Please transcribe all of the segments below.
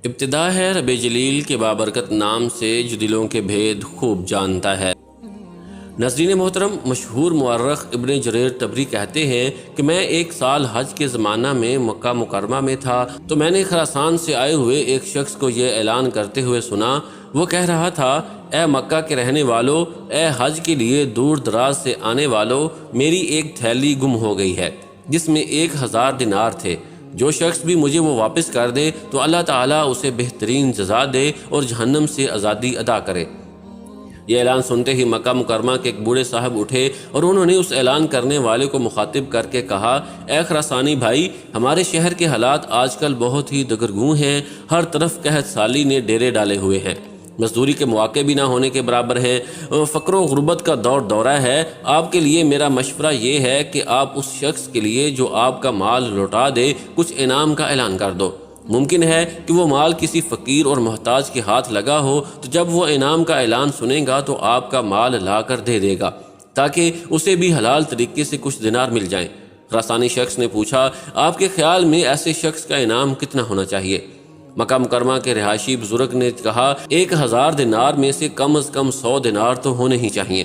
ابتدا ہے رب جلیل کے بابرکت نام سے جو دلوں کے بھید خوب جانتا ہے۔ ناظرین محترم، مشہور مورخ ابن جریر طبری کہتے ہیں کہ میں ایک سال حج کے زمانہ میں مکہ مکرمہ میں تھا تو میں نے خراسان سے آئے ہوئے ایک شخص کو یہ اعلان کرتے ہوئے سنا۔ وہ کہہ رہا تھا، اے مکہ کے رہنے والو، اے حج کے لیے دور دراز سے آنے والو، میری ایک تھیلی گم ہو گئی ہے جس میں 1000 دینار تھے۔ جو شخص بھی مجھے وہ واپس کر دے تو اللہ تعالیٰ اسے بہترین جزا دے اور جہنم سے آزادی عطا کرے۔ یہ اعلان سنتے ہی مکہ مکرمہ کے ایک بوڑھے صاحب اٹھے اور انہوں نے اس اعلان کرنے والے کو مخاطب کر کے کہا، اے خراسانی بھائی، ہمارے شہر کے حالات آج کل بہت ہی دگرگوں ہیں۔ ہر طرف قحط سالی نے ڈیرے ڈالے ہوئے ہیں، مزدوری کے مواقع بھی نہ ہونے کے برابر ہیں، فقر و غربت کا دور دورہ ہے۔ آپ کے لیے میرا مشورہ یہ ہے کہ آپ اس شخص کے لیے جو آپ کا مال لوٹا دے کچھ انعام کا اعلان کر دو۔ ممکن ہے کہ وہ مال کسی فقیر اور محتاج کے ہاتھ لگا ہو، تو جب وہ انعام کا اعلان سنے گا تو آپ کا مال لا کر دے دے گا تاکہ اسے بھی حلال طریقے سے کچھ دینار مل جائیں۔ خراسانی شخص نے پوچھا، آپ کے خیال میں ایسے شخص کا انعام کتنا ہونا چاہیے؟ مکہ مکرمہ کے رہائشی بزرگ نے کہا، 1000 دینار میں سے کم از کم 100 دینار تو ہونے ہی چاہیے۔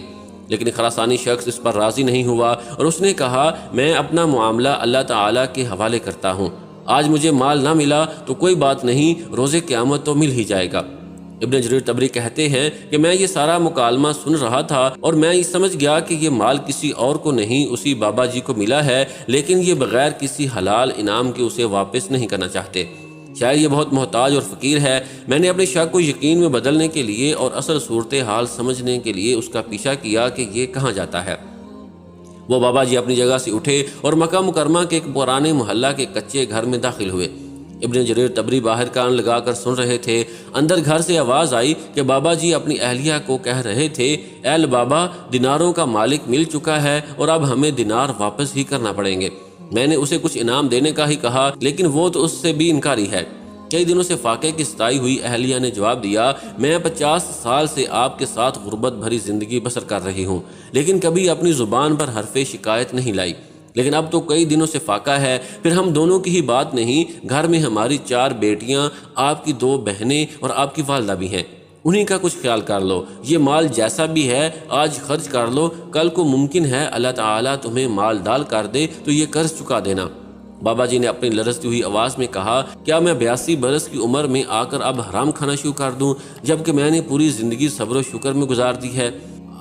لیکن خراسانی شخص اس پر راضی نہیں ہوا اور اس نے کہا، میں اپنا معاملہ اللہ تعالیٰ کے حوالے کرتا ہوں۔ آج مجھے مال نہ ملا تو کوئی بات نہیں، روز قیامت تو مل ہی جائے گا۔ ابن جریر طبری کہتے ہیں کہ میں یہ سارا مکالمہ سن رہا تھا اور میں یہ سمجھ گیا کہ یہ مال کسی اور کو نہیں، اسی بابا جی کو ملا ہے، لیکن یہ بغیر کسی حلال انعام کے اسے واپس نہیں کرنا چاہتے۔ شاید یہ بہت محتاج اور فقیر ہے۔ میں نے اپنے شک کو یقین میں بدلنے کے لیے اور اصل صورتحال سمجھنے کے لیے اس کا پیچھا کیا کہ یہ کہاں جاتا ہے۔ وہ بابا جی اپنی جگہ سے اٹھے اور مکہ مکرمہ کے ایک پرانے محلہ کے کچے گھر میں داخل ہوئے۔ ابن جریر طبری باہر کان لگا کر سن رہے تھے۔ اندر گھر سے آواز آئی کہ بابا جی اپنی اہلیہ کو کہہ رہے تھے، اے بابا، دیناروں کا مالک مل چکا ہے اور اب ہمیں دینار واپس ہی کرنا پڑیں گے۔ میں نے اسے کچھ انعام دینے کا ہی کہا، لیکن وہ تو اس سے بھی انکاری ہے۔ کئی دنوں سے فاقے کی ستائی ہوئی اہلیہ نے جواب دیا، میں 50 سال سے آپ کے ساتھ غربت بھری زندگی بسر کر رہی ہوں، لیکن کبھی اپنی زبان پر حرف شکایت نہیں لائی۔ لیکن اب تو کئی دنوں سے فاقہ ہے، پھر ہم دونوں کی ہی بات نہیں، گھر میں ہماری 4 بیٹیاں، آپ کی 2 بہنیں اور آپ کی والدہ بھی ہیں۔ انہی کا کچھ خیال کر لو۔ یہ مال جیسا بھی ہے آج خرچ کر لو، کل کو ممکن ہے اللہ تعالیٰ تمہیں مال ڈال کر دے تو یہ قرض چکا دینا۔ بابا جی نے اپنی لرزتی ہوئی آواز میں کہا، کیا میں 82 برس کی عمر میں آ کر اب حرام کھانا شروع کر دوں جبکہ میں نے پوری زندگی صبر و شکر میں گزار دی ہے؟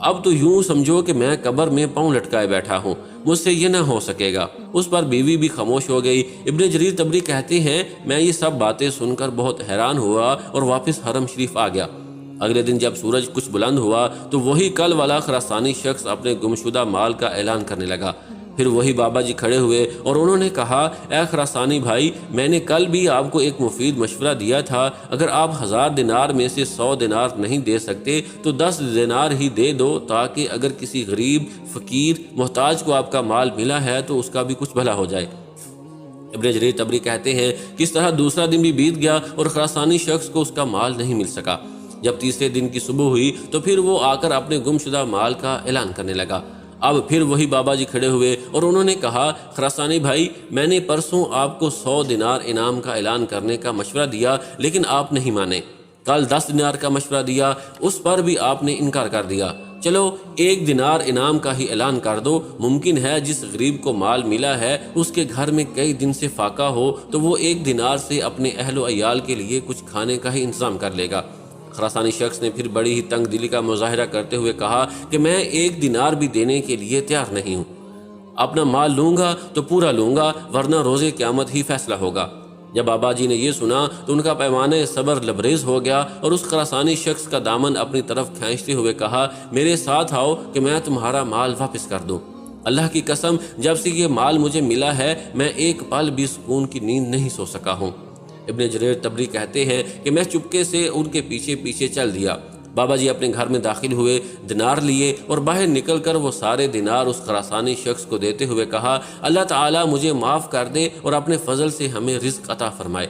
اب تو یوں سمجھو کہ میں قبر میں پاؤں لٹکائے بیٹھا ہوں، مجھ سے یہ نہ ہو سکے گا۔ اس پر بیوی بھی خاموش ہو گئی۔ ابن جریر طبری کہتے ہیں، میں یہ سب باتیں سن کر بہت حیران ہوا اور واپس حرم شریف آ گیا۔ اگلے دن جب سورج کچھ بلند ہوا تو وہی کل والا خراسانی شخص اپنے گمشدہ مال کا اعلان کرنے لگا۔ پھر وہی بابا جی کھڑے ہوئے اور انہوں نے کہا، اے خراسانی بھائی، میں نے کل بھی آپ کو ایک مفید مشورہ دیا تھا، اگر آپ 1000 دینار میں سے 100 دینار نہیں دے سکتے تو 10 دینار ہی دے دو، تاکہ اگر کسی غریب، فقیر، محتاج کو آپ کا مال ملا ہے تو اس کا بھی کچھ بھلا ہو جائے۔ ابن جریر طبری کہتے ہیں، کس طرح دوسرا دن بھی بیت گیا اور خراسانی شخص کو اس کا مال نہیں مل سکا۔ جب تیسرے دن کی صبح ہوئی تو پھر وہ آ کر اپنے گمشدہ مال کا اعلان کرنے لگا۔ اب پھر وہی بابا جی کھڑے ہوئے اور انہوں نے کہا، خراسانی بھائی، میں نے پرسوں آپ کو 100 دینار انعام کا اعلان کرنے کا مشورہ دیا، لیکن آپ نہیں مانے۔ کل 10 دینار کا مشورہ دیا، اس پر بھی آپ نے انکار کر دیا۔ چلو 1 دینار انعام کا ہی اعلان کر دو، ممکن ہے جس غریب کو مال ملا ہے اس کے گھر میں کئی دن سے فاقہ ہو تو وہ 1 دینار سے اپنے اہل و عیال کے لیے کچھ کھانے کا ہی انتظام کر لے گا۔ خراسانی شخص نے پھر بڑی ہی تنگ دلی کا مظاہرہ کرتے ہوئے کہا کہ میں 1 دینار بھی دینے کے لیے تیار نہیں ہوں۔ اپنا مال لوں گا تو پورا لوں گا، ورنہ روز قیامت ہی فیصلہ ہوگا۔ جب بابا جی نے یہ سنا تو ان کا پیمانہ صبر لبریز ہو گیا اور اس خراسانی شخص کا دامن اپنی طرف کھینچتے ہوئے کہا، میرے ساتھ آؤ کہ میں تمہارا مال واپس کر دوں۔ اللہ کی قسم، جب سے یہ مال مجھے ملا ہے میں ایک پل بھی سکون کی نیند نہیں سو سکا ہوں۔ ابن جریر طبری کہتے ہیں کہ میں چپکے سے ان کے پیچھے پیچھے چل دیا۔ بابا جی اپنے گھر میں داخل ہوئے، دینار لیے اور باہر نکل کر وہ سارے دینار اس خراسانی شخص کو دیتے ہوئے کہا، اللہ تعالیٰ مجھے معاف کر دے اور اپنے فضل سے ہمیں رزق عطا فرمائے۔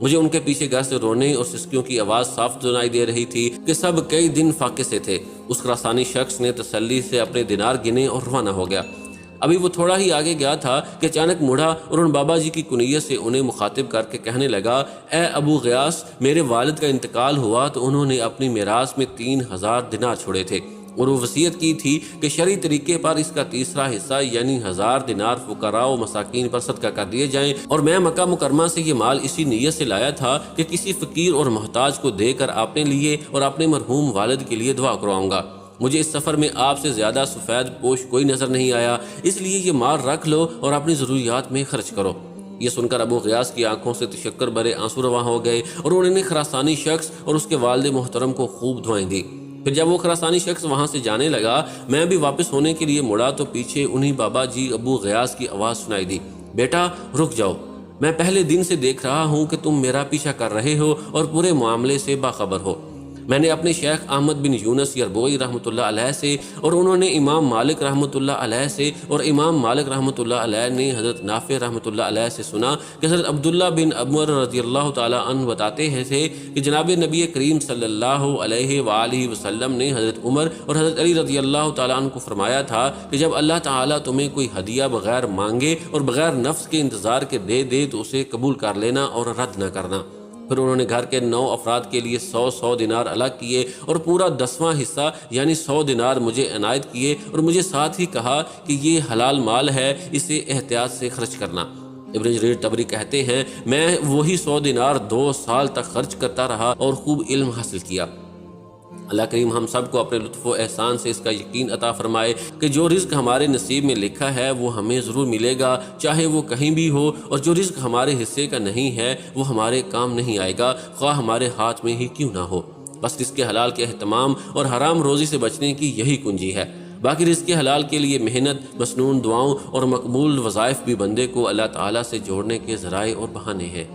مجھے ان کے پیچھے گھر سے رونے اور سسکیوں کی آواز صاف سنائی دے رہی تھی کہ سب کئی دن فاقے سے تھے۔ اس خراسانی شخص نے تسلی سے اپنے دینار گنے اور روانہ ہو گیا۔ ابھی وہ تھوڑا ہی آگے گیا تھا کہ اچانک مڑا اور ان بابا جی کی کنیت سے انہیں مخاطب کر کے کہنے لگا، اے ابو غیاث، میرے والد کا انتقال ہوا تو انہوں نے اپنی میراث میں 3000 دینار چھوڑے تھے، اور وہ وصیت کی تھی کہ شرعی طریقے پر اس کا تیسرا حصہ یعنی 1000 دینار فقراء و مساکین پر صدقہ کر دیے جائیں، اور میں مکہ مکرمہ سے یہ مال اسی نیت سے لایا تھا کہ کسی فقیر اور محتاج کو دے کر اپنے لیے اور اپنے مرحوم والد کے لیے دعا کرواؤں گا۔ مجھے اس سفر میں آپ سے زیادہ سفید پوش کوئی نظر نہیں آیا، اس لیے یہ مال رکھ لو اور اپنی ضروریات میں خرچ کرو۔ یہ سن کر ابو غیاث کی آنکھوں سے تشکر بھرے آنسو رواں ہو گئے اور انہوں نے خراسانی شخص اور اس کے والد محترم کو خوب دعائیں دی۔ پھر جب وہ خراسانی شخص وہاں سے جانے لگا، میں بھی واپس ہونے کے لیے مڑا تو پیچھے انہی بابا جی ابو غیاث کی آواز سنائی دی، بیٹا رک جاؤ، میں پہلے دن سے دیکھ رہا ہوں کہ تم میرا پیچھا کر رہے ہو اور پورے معاملے سے باخبر ہو۔ میں نے اپنے شیخ احمد بن یونس یربوئی رحمۃ اللہ علیہ سے اور انہوں نے امام مالک رحمۃ اللہ علیہ سے اور امام مالک رحمۃ اللہ علیہ نے حضرت نافع رحمۃ اللہ علیہ سے سنا کہ حضرت عبداللہ بن عمر رضی اللہ تعالیٰ عنہ بتاتے تھے کہ جناب نبی کریم صلی اللہ علیہ وآلہ وسلم نے حضرت عمر اور حضرت علی رضی اللہ تعالیٰ عنہ کو فرمایا تھا کہ جب اللہ تعالیٰ تمہیں کوئی ہدیہ بغیر مانگے اور بغیر نفس کے انتظار کے دے تو اسے قبول کر لینا اور رد نہ کرنا۔ پھر انہوں نے گھر کے 9 افراد کے لیے 100 دینار الگ کیے اور پورا 10واں حصہ یعنی 100 دینار مجھے عنایت کیے اور مجھے ساتھ ہی کہا کہ یہ حلال مال ہے، اسے احتیاط سے خرچ کرنا۔ ابن جریر طبری کہتے ہیں، میں وہی 100 دینار 2 سال تک خرچ کرتا رہا اور خوب علم حاصل کیا۔ اللہ کریم ہم سب کو اپنے لطف و احسان سے اس کا یقین عطا فرمائے کہ جو رزق ہمارے نصیب میں لکھا ہے وہ ہمیں ضرور ملے گا، چاہے وہ کہیں بھی ہو، اور جو رزق ہمارے حصے کا نہیں ہے وہ ہمارے کام نہیں آئے گا، خواہ ہمارے ہاتھ میں ہی کیوں نہ ہو۔ بس رزق حلال کے اہتمام اور حرام روزی سے بچنے کی یہی کنجی ہے۔ باقی رزق حلال کے لیے محنت، مسنون دعاؤں اور مقبول وظائف بھی بندے کو اللہ تعالیٰ سے جوڑنے کے ذرائع اور بہانے ہیں۔